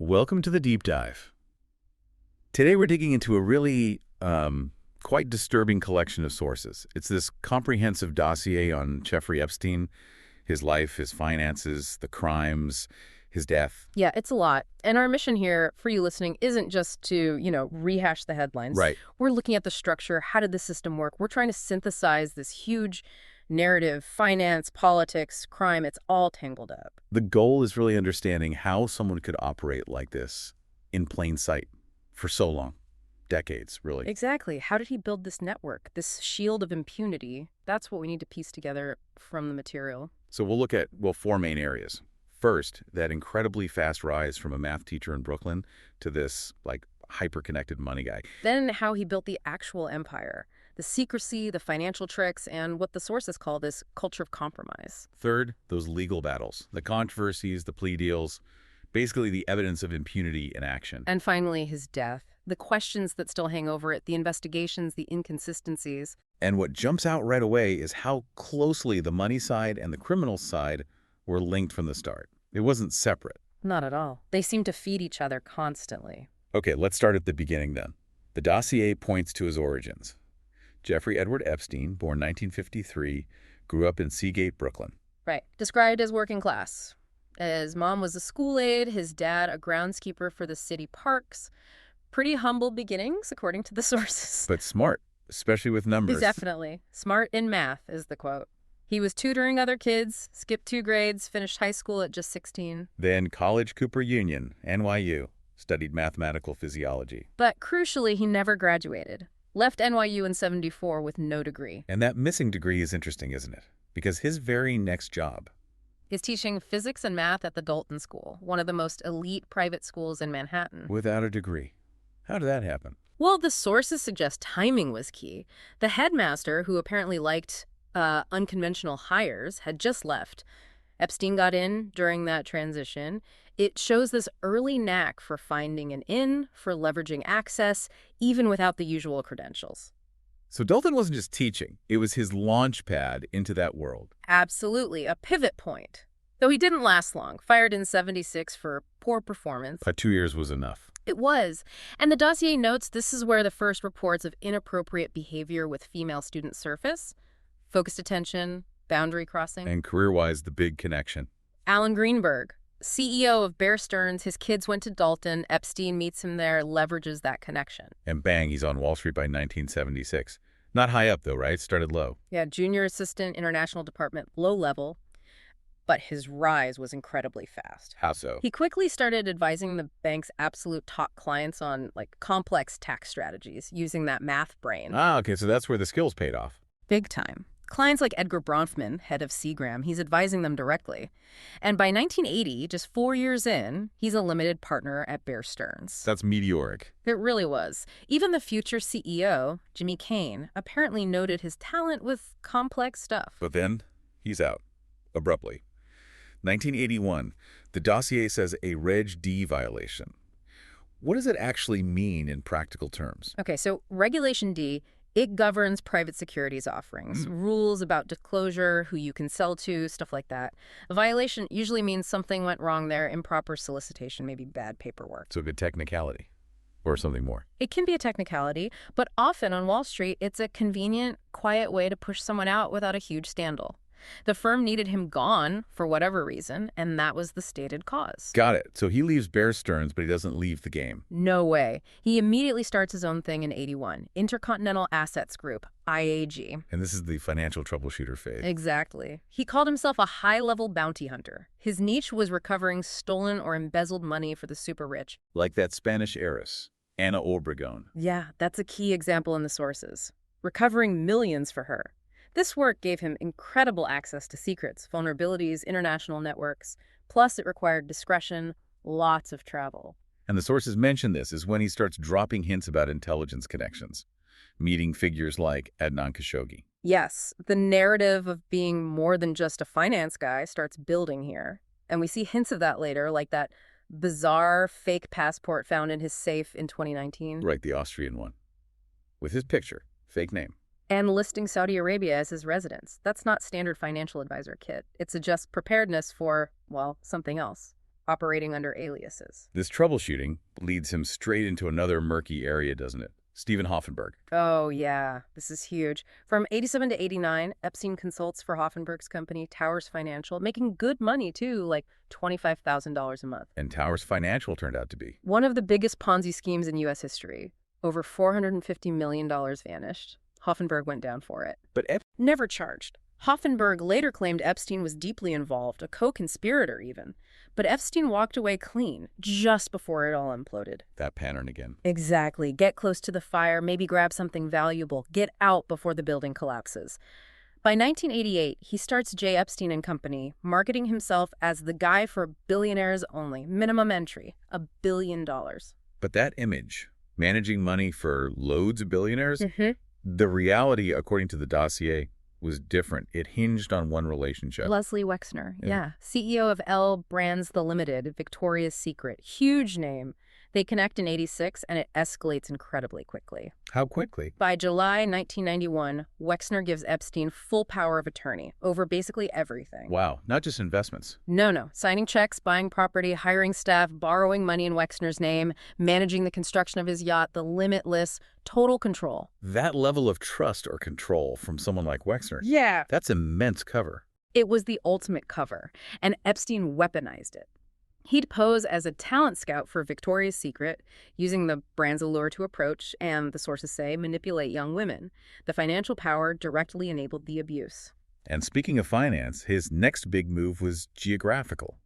Welcome to the deep dive. Today we're digging into a really quite disturbing collection of sources. It's this comprehensive dossier on Jeffrey Epstein, his life, his finances, the crimes, his death. Yeah, it's a lot. And our mission here for you listening isn't just to, rehash the headlines. Right. We're looking at the structure. How did the system work? We're trying to synthesize this huge narrative, finance, politics, crime. It's all tangled up. The goal is really understanding how someone could operate like this in plain sight for so long. Decades, really. Exactly. How did he build this network, this shield of impunity? That's what we need to piece together from the material. So we'll look at, well, four main areas. First, that incredibly fast rise from a math teacher in Brooklyn to this, hyper-connected money guy. Then how he built the actual empire, the secrecy, the financial tricks, and what the sources call this culture of compromise. Third, those legal battles, the controversies, the plea deals, basically the evidence of impunity in action. And finally, his death, the questions that still hang over it, the investigations, the inconsistencies. And what jumps out right away is how closely the money side and the criminal side were linked from the start. It wasn't separate. Not at all. They seem to feed each other constantly. Okay, let's start at the beginning then. The dossier points to his origins. Jeffrey Edward Epstein, born 1953, grew up in Seagate, Brooklyn. Right. Described as working class. His mom was a school aide, his dad a groundskeeper for the city parks. Pretty humble beginnings, according to the sources. But smart, especially with numbers. Definitely. Smart in math is the quote. He was tutoring other kids, skipped 2 grades, finished high school at just 16. Then College Cooper Union, NYU, studied mathematical physiology. But crucially, he never graduated. Left NYU in '74 with no degree. And that missing degree is interesting, isn't it? Because his very next job Is teaching physics and math at the Dalton School, one of the most elite private schools in Manhattan. without a degree. How did that happen? Well, the sources suggest timing was key. The headmaster, who apparently liked unconventional hires, had just left. Epstein got in during that transition. It shows this early knack for finding an in, for leveraging access, even without the usual credentials. So Dalton wasn't just teaching. It was his launch pad into that world. Absolutely, a pivot point. Though he didn't last long, fired in '76 for poor performance. But 2 years was enough. It was. And the dossier notes this is where the first reports of inappropriate behavior with female students surface. Focused attention, boundary crossing. And career-wise, the big connection. Alan Greenberg, CEO of Bear Stearns, his kids went to Dalton. Epstein meets him there, leverages that connection. And bang, he's on Wall Street by 1976. Not high up, though, right? Started low. Yeah, junior assistant, international department, low level. But his rise was incredibly fast. How so? He quickly started advising the bank's absolute top clients on, complex tax strategies, using that math brain. Okay, so that's where the skills paid off. Big time. Clients like Edgar Bronfman, head of Seagram, he's advising them directly. And by 1980, just 4 years in, he's a limited partner at Bear Stearns. That's meteoric. It really was. Even the future CEO, Jimmy Kane, apparently noted his talent with complex stuff. But then, he's out. Abruptly. 1981, the dossier says a Reg D violation. What does it actually mean in practical terms? Okay, so Regulation D, it governs private securities offerings, rules about disclosure, who you can sell to, stuff like that. A violation usually means something went wrong there, improper solicitation, maybe bad paperwork. So a good technicality. Or something more. It can be a technicality, but often on Wall Street, it's a convenient, quiet way to push someone out without a huge scandal. The firm needed him gone for whatever reason, and that was the stated cause. Got it. So he leaves Bear Stearns, but he doesn't leave the game. No way. He immediately starts his own thing in '81, Intercontinental Assets Group, IAG. And this is the financial troubleshooter phase. Exactly. He called himself a high-level bounty hunter. His niche was recovering stolen or embezzled money for the super rich. Like that Spanish heiress, Ana Obregón. Yeah, that's a key example in the sources. Recovering millions for her. This work gave him incredible access to secrets, vulnerabilities, international networks. Plus, it required discretion, lots of travel. And the sources mention this is when he starts dropping hints about intelligence connections, meeting figures like Adnan Khashoggi. Yes, the narrative of being more than just a finance guy starts building here. And we see hints of that later, like that bizarre fake passport found in his safe in 2019. Right, the Austrian one. With his picture, fake name. And listing Saudi Arabia as his residence. That's not standard financial advisor kit. It suggests preparedness for, well, something else. operating under aliases. This troubleshooting leads him straight into another murky area, doesn't it? Stephen Hoffenberg. Oh, yeah. This is huge. From 87 to 89, Epstein consults for Hoffenberg's company, Towers Financial, making good money, too, like $25,000 a month. And Towers Financial turned out to be One of the biggest Ponzi schemes in U.S. history. Over $450 million vanished. Hoffenberg went down for it. But Never charged. Hoffenberg later claimed Epstein was deeply involved, a co-conspirator even. But Epstein walked away clean just before it all imploded. that pattern again. Exactly. Get close to the fire, maybe grab something valuable. Get out before the building collapses. By 1988, he starts J. Epstein and Company, marketing himself as the guy for billionaires only. Minimum entry, $1 billion. But that image, managing money for loads of billionaires, Mm-hmm. the reality, according to the dossier, was different. It hinged on one relationship. Leslie Wexner, Yeah. yeah. CEO of L Brands The Limited, Victoria's Secret. Huge name. They connect in 86, and it escalates incredibly quickly. How quickly? By July 1991, Wexner gives Epstein full power of attorney over basically everything. Wow, not just investments. No. Signing checks, buying property, hiring staff, borrowing money in Wexner's name, managing the construction of his yacht, the limitless, total control. That level of trust or control from someone like Wexner, Yeah. that's immense cover. It was the ultimate cover, and Epstein weaponized it. He'd pose as a talent scout for Victoria's Secret, using the brand's allure to approach and, the sources say, manipulate young women. The financial power directly enabled the abuse. And speaking of finance, his next big move was geographical.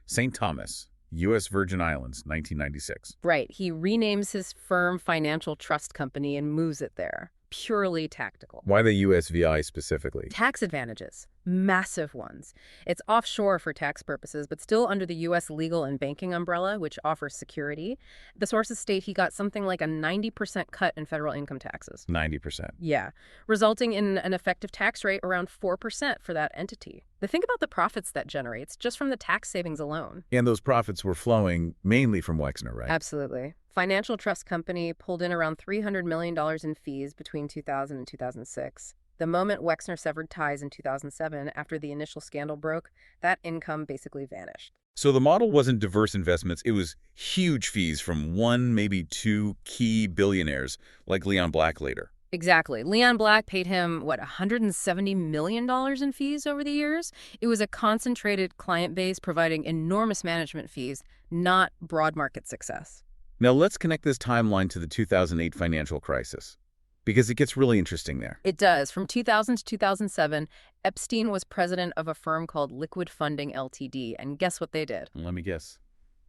St. Thomas, U.S. Virgin Islands, 1996. Right, he renames his firm Financial Trust Company and moves it there. Purely tactical. Why the USVI specifically? Tax advantages. Massive ones. It's offshore for tax purposes, but still under the U.S. legal and banking umbrella, which offers security. The sources state he got something like a 90% cut in federal income taxes. 90%. Yeah, resulting in an effective tax rate around 4% for that entity. But think about the profits that generates just from the tax savings alone. And those profits were flowing mainly from Wexner, right? Absolutely. Financial Trust Company pulled in around $300 million in fees between 2000 and 2006. The moment Wexner severed ties in 2007, after the initial scandal broke, that income basically vanished. So the model wasn't diverse investments, it was huge fees from one, maybe two key billionaires, like Leon Black later. Exactly. Leon Black paid him, $170 million in fees over the years? It was a concentrated client base providing enormous management fees, not broad market success. Now let's connect this timeline to the 2008 financial crisis, because it gets really interesting there. It does. From 2000 to 2007, Epstein was president of a firm called Liquid Funding Ltd. And guess what they did? Let me guess.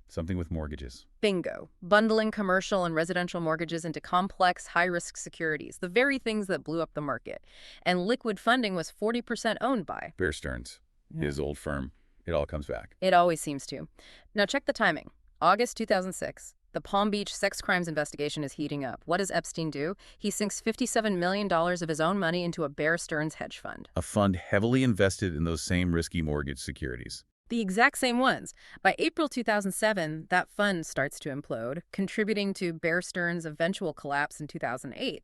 Something with mortgages. Bingo. Bundling commercial and residential mortgages into complex, high-risk securities, the very things that blew up the market. And Liquid Funding was 40% owned by Bear Stearns, his old firm. It all comes back. It always seems to. Now check the timing. August 2006. The Palm Beach sex crimes investigation is heating up. What does Epstein do? He sinks $57 million of his own money into a Bear Stearns hedge fund. A fund heavily invested in those same risky mortgage securities. The exact same ones. By April 2007, that fund starts to implode, contributing to Bear Stearns' eventual collapse in 2008.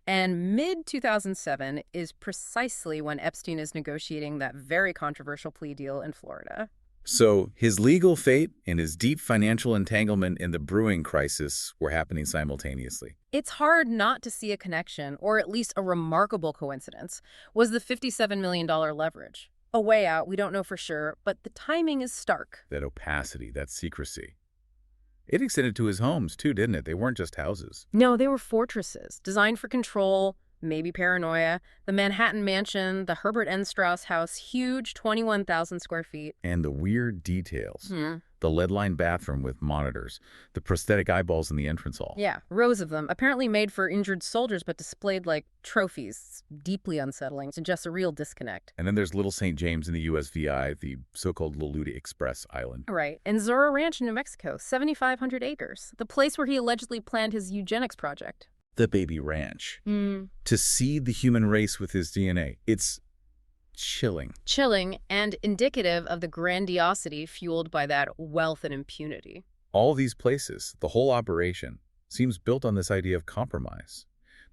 And mid-2007 is precisely when Epstein is negotiating that very controversial plea deal in Florida. So his legal fate and his deep financial entanglement in the brewing crisis were happening simultaneously. It's hard not to see a connection, or at least a remarkable coincidence, was the $57 million leverage. A way out, we don't know for sure, but the timing is stark. That opacity, that secrecy. It extended to his homes, too, didn't it? They weren't just houses. No, they were fortresses, designed for control, maybe paranoia. The Manhattan Mansion, the Herbert N. Strauss house, huge, 21,000 square feet. And the weird details. The lead-lined bathroom with monitors, the prosthetic eyeballs in the entrance hall. Yeah, rows of them, apparently made for injured soldiers but displayed like trophies. Deeply unsettling, suggests a real disconnect. And then there's Little St. James in the USVI, the so-called Lolita Express Island. Right, and Zorro Ranch in New Mexico, 7,500 acres, the place where he allegedly planned his eugenics project. The baby ranch. To seed the human race with his DNA. It's chilling. Chilling and indicative of the grandiosity fueled by that wealth and impunity. All these places, the whole operation, seems built on this idea of compromise.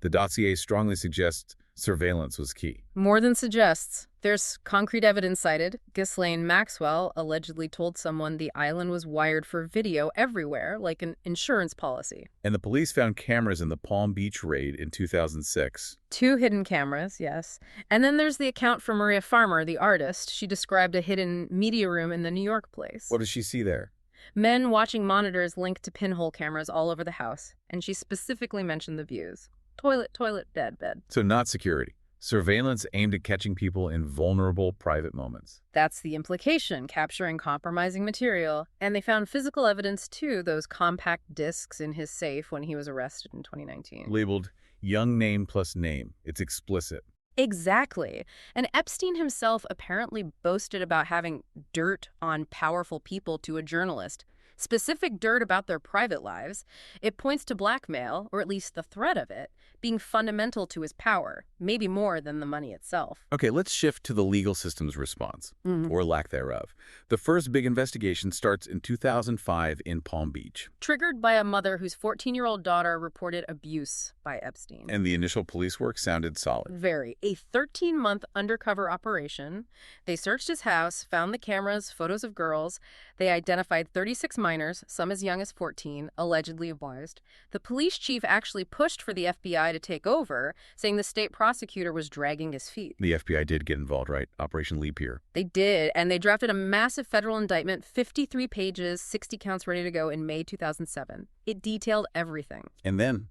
The dossier strongly suggests surveillance was key. More than suggests. There's concrete evidence cited. Ghislaine Maxwell allegedly told someone the island was wired for video everywhere, like an insurance policy. And the police found cameras in the Palm Beach raid in 2006. 2 hidden cameras, yes. And then there's the account from Maria Farmer, the artist. She described a hidden media room in the New York place. What does she see there? Men watching monitors linked to pinhole cameras all over the house, and she specifically mentioned the views. Toilet, bed. So not security. Surveillance aimed at catching people in vulnerable private moments. That's the implication, capturing compromising material. And they found physical evidence, too, those compact discs in his safe when he was arrested in 2019. Labeled young name plus name. It's explicit. Exactly. And Epstein himself apparently boasted about having dirt on powerful people to a journalist. Specific dirt about their private lives. It points to blackmail, or at least the threat of it, being fundamental to his power, maybe more than the money itself. Okay, let's shift to the legal system's response, or lack thereof. The first big investigation starts in 2005 in Palm Beach. Triggered by a mother whose 14-year-old daughter reported abuse by Epstein. And the initial police work sounded solid. Very. A 13-month undercover operation. They searched his house, found the cameras, photos of girls. They identified 36 minors, some as young as 14, allegedly abused. The police chief actually pushed for the FBI to take over, saying the state prosecutor was dragging his feet. The FBI did get involved, right? Operation Leap Year. They did, and they drafted a massive federal indictment, 53 pages, 60 counts ready to go in May 2007. It detailed everything. And then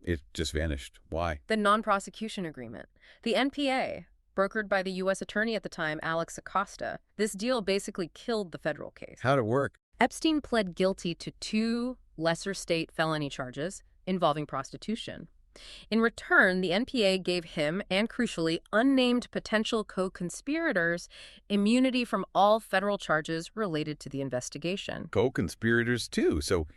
it just vanished. Why? The non-prosecution agreement. The NPA, brokered by the U.S. attorney at the time, Alex Acosta. This deal basically killed the federal case. How'd it work? Epstein pled guilty to 2 lesser state felony charges involving prostitution. In return, the NPA gave him, and crucially, unnamed potential co-conspirators, immunity from all federal charges related to the investigation. Co-conspirators, too. So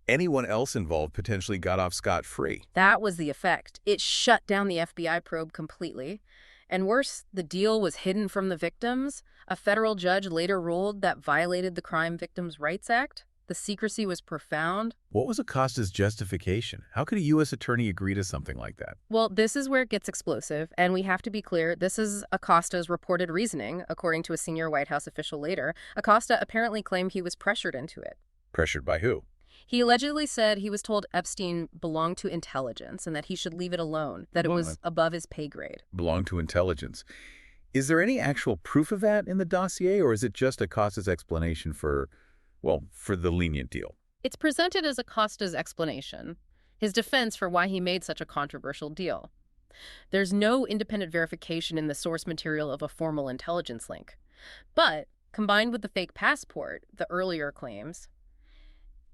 anyone else involved potentially got off scot-free. That was the effect. It shut down the FBI probe completely. And worse, the deal was hidden from the victims. A federal judge later ruled that violated the Crime Victims' Rights Act. The secrecy was profound. What was Acosta's justification? How could a U.S. attorney agree to something like that? Well, this is where it gets explosive, and we have to be clear, this is Acosta's reported reasoning, according to a senior White House official later. Acosta apparently claimed he was pressured into it. Pressured by who? He allegedly said he was told Epstein belonged to intelligence and that he should leave it alone, that it was above his pay grade. Belonged to intelligence. Is there any actual proof of that in the dossier, or is it just Acosta's explanation for the lenient deal? It's presented as Acosta's explanation, his defense for why he made such a controversial deal. There's no independent verification in the source material of a formal intelligence link. But, combined with the fake passport, the earlier claims,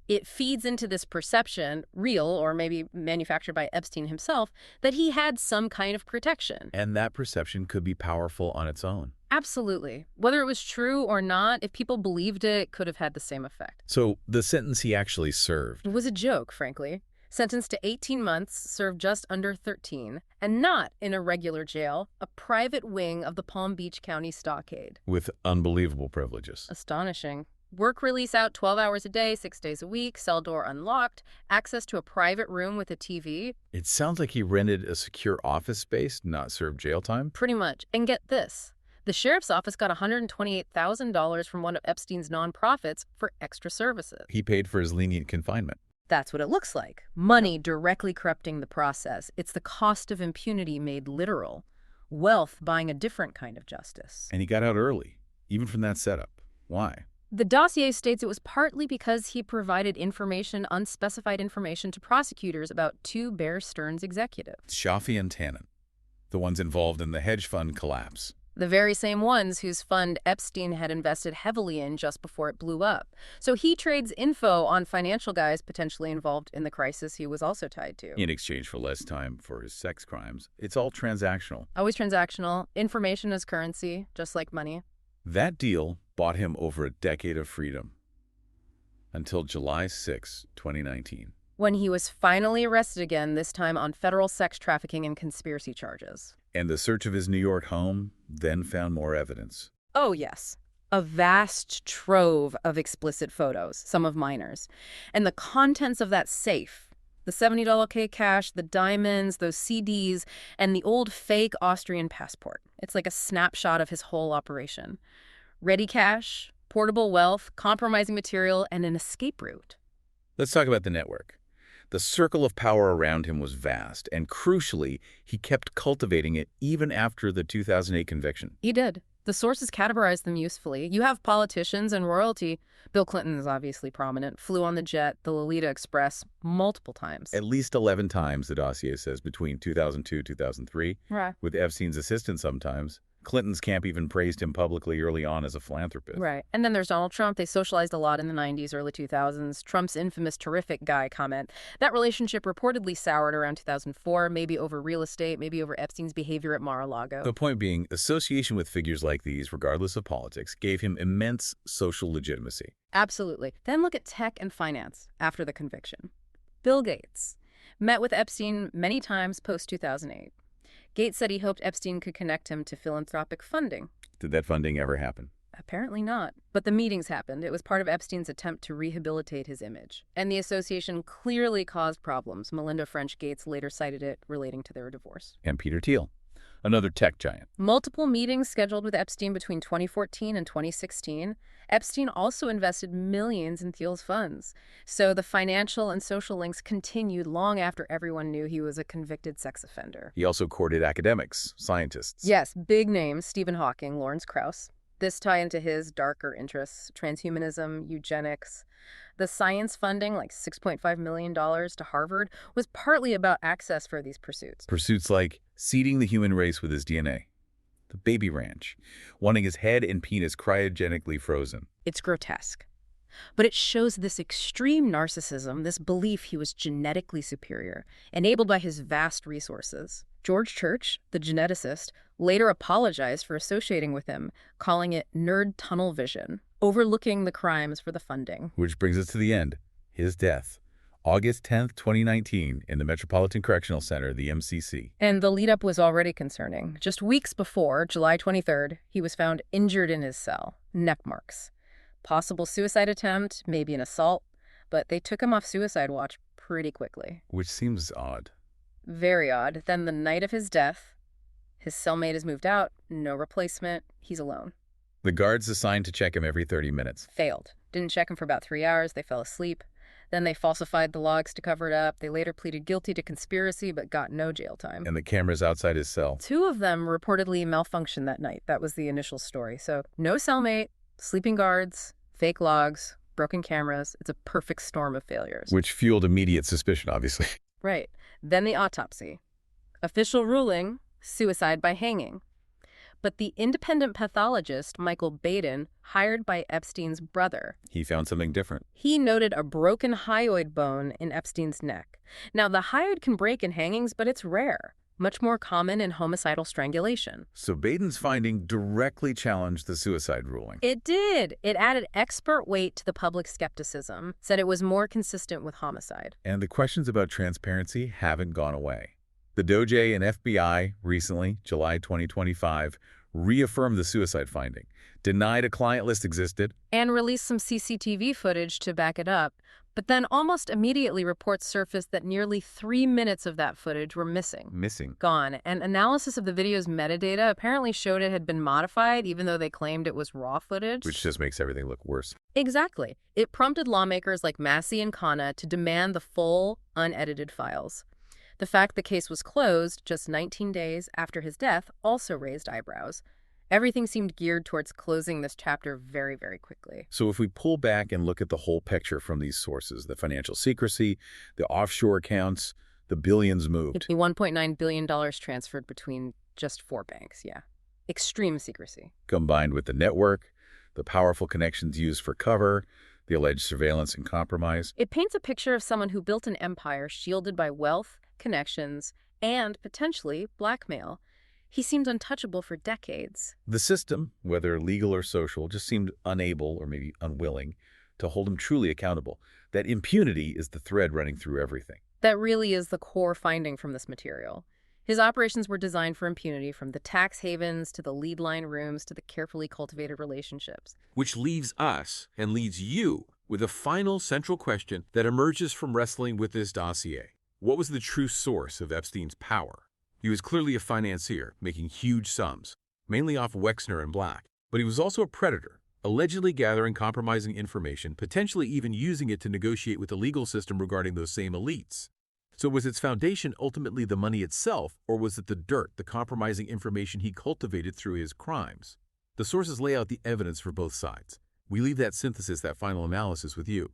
it feeds into this perception, real or maybe manufactured by Epstein himself, that he had some kind of protection. And that perception could be powerful on its own. Absolutely. Whether it was true or not, if people believed it, it could have had the same effect. So the sentence he actually served It was a joke, frankly. Sentenced to 18 months, served just under 13, and not in a regular jail, a private wing of the Palm Beach County Stockade. with unbelievable privileges. Astonishing. Work release out 12 hours a day, 6 days a week, cell door unlocked, access to a private room with a TV. It sounds like he rented a secure office space, not served jail time. Pretty much. And get this. The sheriff's office got $128,000 from one of Epstein's nonprofits for extra services. He paid for his lenient confinement. That's what it looks like. Money directly corrupting the process. It's the cost of impunity made literal. Wealth buying a different kind of justice. And he got out early, even from that setup. Why? The dossier states it was partly because he provided unspecified information to prosecutors about 2 Bear Stearns executives. Shafi and Tannen, the ones involved in the hedge fund collapse. The very same ones whose fund Epstein had invested heavily in just before it blew up. So he trades info on financial guys potentially involved in the crisis he was also tied to. In exchange for less time for his sex crimes. It's all transactional. Always transactional. Information as currency, just like money. That deal bought him over a decade of freedom. Until July 6, 2019. When he was finally arrested again, this time on federal sex trafficking and conspiracy charges. And the search of his New York home then found more evidence. Oh, yes. A vast trove of explicit photos, some of minors. And the contents of that safe, The $70K cash, the diamonds, those CDs, and the old fake Austrian passport. It's like a snapshot of his whole operation. Ready cash, portable wealth, compromising material, and an escape route. Let's talk about the network. The circle of power around him was vast, and crucially, he kept cultivating it even after the 2008 conviction. He did. The sources categorized them usefully. You have politicians and royalty. Bill Clinton is obviously prominent, flew on the jet, the Lolita Express, multiple times. At least 11 times, the dossier says, between 2002 and 2003, Right. with Epstein's assistance sometimes. Clinton's camp even praised him publicly early on as a philanthropist. Right. And then there's Donald Trump. They socialized a lot in the 90s, early 2000s. Trump's infamous terrific guy comment. That relationship reportedly soured around 2004, maybe over real estate, maybe over Epstein's behavior at Mar-a-Lago. The point being, association with figures like these, regardless of politics, gave him immense social legitimacy. Absolutely. Then look at tech and finance after the conviction. Bill Gates met with Epstein many times post-2008. Gates said he hoped Epstein could connect him to philanthropic funding. Did that funding ever happen? Apparently not. But the meetings happened. It was part of Epstein's attempt to rehabilitate his image. And the association clearly caused problems. Melinda French Gates later cited it relating to their divorce. And Peter Thiel, another tech giant. Multiple meetings scheduled with Epstein between 2014 and 2016. Epstein also invested millions in Thiel's funds. So the financial and social links continued long after everyone knew he was a convicted sex offender. He also courted academics, scientists. Yes, big names, Stephen Hawking, Lawrence Krauss. This tie into his darker interests, transhumanism, eugenics. The science funding, like $6.5 million to Harvard, was partly about access for these pursuits. Pursuits like seeding the human race with his DNA. The baby ranch, wanting his head and penis cryogenically frozen. It's grotesque. But it shows this extreme narcissism, this belief he was genetically superior, enabled by his vast resources. George Church, the geneticist, later apologized for associating with him, calling it nerd tunnel vision, overlooking the crimes for the funding. Which brings us to the end, his death. August 10th, 2019, in the Metropolitan Correctional Center, the MCC. And the lead-up was already concerning. Just weeks before, July 23rd, he was found injured in his cell, neck marks. Possible suicide attempt, maybe an assault, but they took him off suicide watch pretty quickly. Which seems odd. Very odd. Then the night of his death, his cellmate is moved out, no replacement, he's alone. The guards assigned to check him every 30 minutes. Failed. Didn't check him for about 3 hours, they fell asleep. Then they falsified the logs to cover it up. They later pleaded guilty to conspiracy, but got no jail time. And the cameras outside his cell. 2 of them reportedly malfunctioned that night. That was the initial story. So no cellmate, sleeping guards, fake logs, broken cameras. It's a perfect storm of failures. Which fueled immediate suspicion, obviously. Right. Then the autopsy. Official ruling, suicide by hanging. But the independent pathologist, Michael Baden, hired by Epstein's brother, He found something different. he noted a broken hyoid bone in Epstein's neck. Now, the hyoid can break in hangings, but it's rare, much more common in homicidal strangulation. So Baden's finding directly challenged the suicide ruling. It did. It added expert weight to the public skepticism, said it was more consistent with homicide. And the questions about transparency haven't gone away. The DOJ and FBI recently, July 2025, reaffirmed the suicide finding, denied a client list existed, And released some CCTV footage to back it up. But then almost immediately reports surfaced that nearly 3 minutes of that footage were missing. Gone. And analysis of the video's metadata apparently showed it had been modified, even though they claimed it was raw footage. Which just makes everything look worse. Exactly. It prompted lawmakers like Massey and Khanna to demand the full, unedited files. The fact the case was closed just 19 days after his death also raised eyebrows. Everything seemed geared towards closing this chapter very, very quickly. So if we pull back and look at the whole picture from these sources, the financial secrecy, the offshore accounts, the billions moved. The $1.9 billion transferred between just 4 banks, yeah. Extreme secrecy. Combined with the network, the powerful connections used for cover, the alleged surveillance and compromise. It paints a picture of someone who built an empire shielded by wealth, connections, and potentially blackmail. He seemed untouchable for decades. The system, whether legal or social, just seemed unable or maybe unwilling to hold him truly accountable. That impunity is the thread running through everything. That really is the core finding from this material. His operations were designed for impunity, from the tax havens to the lead line rooms to the carefully cultivated relationships. Which leaves us and leads you with a final central question that emerges from wrestling with this dossier. What was the true source of Epstein's power? He was clearly a financier, making huge sums, mainly off Wexner and Black. But he was also a predator, allegedly gathering compromising information, potentially even using it to negotiate with the legal system regarding those same elites. So was its foundation ultimately the money itself, or was it the dirt, the compromising information he cultivated through his crimes? The sources lay out the evidence for both sides. We leave that synthesis, that final analysis with you.